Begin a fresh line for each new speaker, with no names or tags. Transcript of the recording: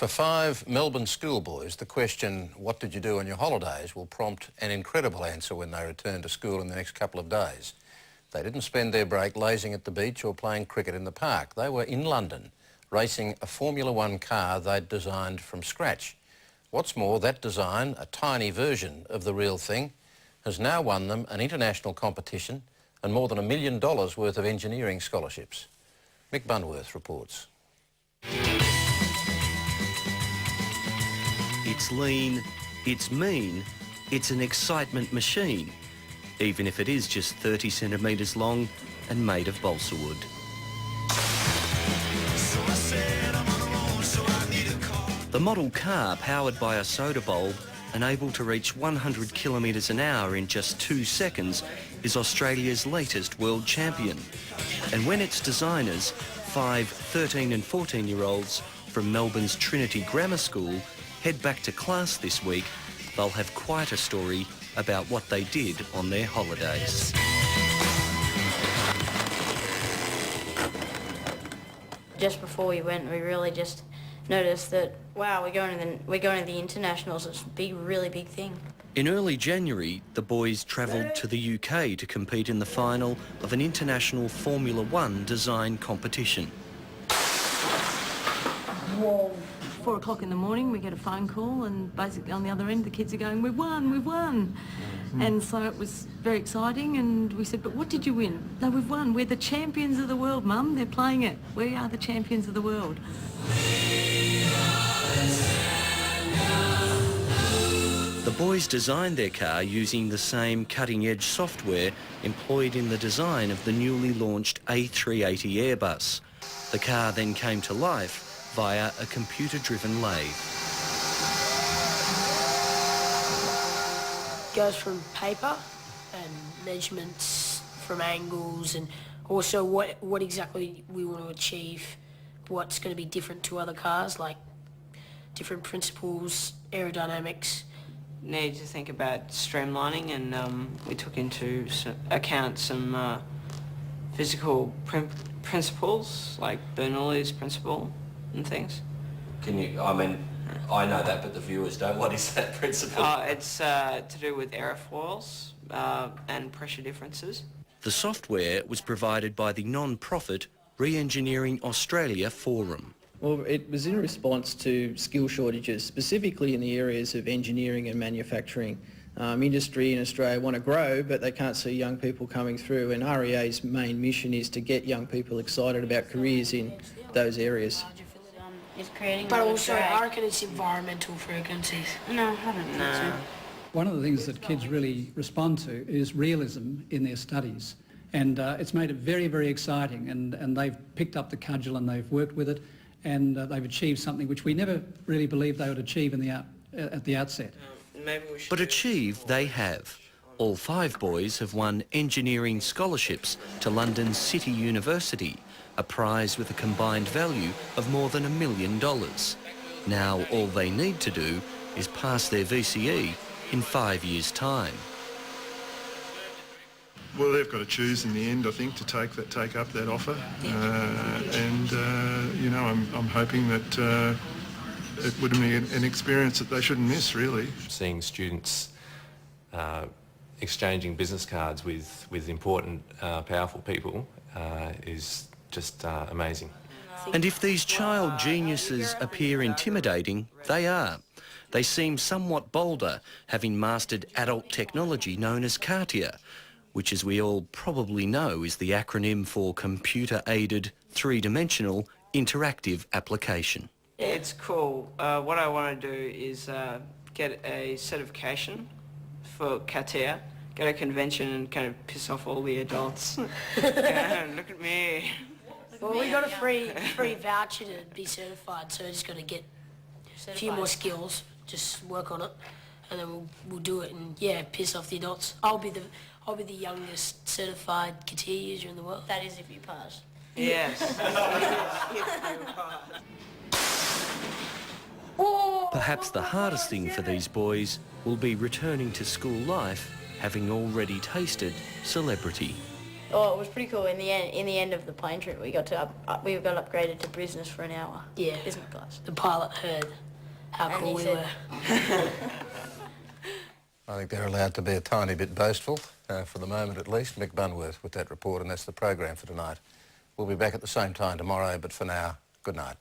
For 5 Melbourne schoolboys, the question, what did you do on your holidays, will prompt an incredible answer when they return to school in the next couple of days. They didn't spend their break lazing at the beach or playing cricket in the park. They were in London, racing a Formula One car they'd designed from scratch. What's more, that design, a tiny version of the real thing, has now won them an international competition and more than $1 million worth of engineering scholarships. Mick Bunworth reports.
It's lean, it's mean, it's an excitement machine, even if it is just 30 centimetres long and made of balsa wood. The model car, powered by a soda bulb and able to reach 100 kilometres an hour in just 2 seconds, is Australia's latest world champion. And when its designers, 5 13 and 14-year-olds from Melbourne's Trinity Grammar School, head back to class this week, they'll have quite a story about what they did on their holidays.
Just before we went, we really just noticed that, wow, we're going to the internationals. It's a really big thing.
In early January, the boys travelled to the UK to compete in the final of an international Formula One design competition.
Whoa. 4 o'clock in the morning, we get a phone call, and basically on the other end, the kids are going, "We've won, we've won." And so it was very exciting, and we said, "But what did you win?" "No, we've won. We're the champions of the world, Mum. They're playing it. We are the champions of the world."
The boys designed their car using the same cutting-edge software employed in the design of the newly launched A380 Airbus. The car then came to life via a computer-driven lathe.
Goes from paper and measurements from angles, and also what exactly we want to achieve, what's going to be different to other cars, like different principles, aerodynamics.
Needed to think about streamlining, and we took into account some physical principles, like Bernoulli's principle and things.
Can you, I mean, I know that, but the viewers don't. What is that principle?
It's to do with aerofoils and pressure differences.
The software was provided by the non-profit Re-Engineering Australia Forum.
Well, it was in response to skill shortages, specifically in the areas of engineering and manufacturing. Industry in Australia want to grow, but they can't see young people coming through, and REA's main mission is to get young people excited about careers in those areas.
But also, I reckon it's environmental frequencies.
No, I don't think so.
One of the things that kids really respond to is realism in their studies, and it's made it very, very exciting, and they've picked up the cudgel and they've worked with it, and they've achieved something which we never really believed they would achieve at the outset.
But achieve they have. All 5 boys have won engineering scholarships to London's City University, a prize with a combined value of more than $1 million. Now all they need to do is pass their VCE in 5 years' time.
Well, they've got to choose in the end, I think, to take up that offer, you know, I'm hoping that it would be an experience that they shouldn't miss, really.
Seeing students exchanging business cards with important, powerful people is just amazing.
And if these child geniuses appear intimidating, they are. They seem somewhat bolder, having mastered adult technology known as CATIA, which, as we all probably know, is the acronym for Computer-Aided Three-Dimensional Interactive Application.
It's cool. What I want to do is get a certification for CATIA, go to a convention and kind of piss off all the adults. Look at me.
Well, we got a free voucher to be certified, so just got to get a few more skills, just work on it, and then we'll do it, and yeah, piss off the adults. I'll be the youngest certified CATIA user in the world.
That is if you pass.
Yes.
Perhaps the hardest thing for these boys will be returning to school life having already tasted celebrity.
Oh, it was pretty cool. In the end of the plane trip, we got upgraded to business for an hour.
Yeah.
Business class.
The pilot heard how
And
cool
he
we
said-
were.
I think they're allowed to be a tiny bit boastful, for the moment at least. Mick Bunworth with that report, and that's the program for tonight. We'll be back at the same time tomorrow, but for now, good night.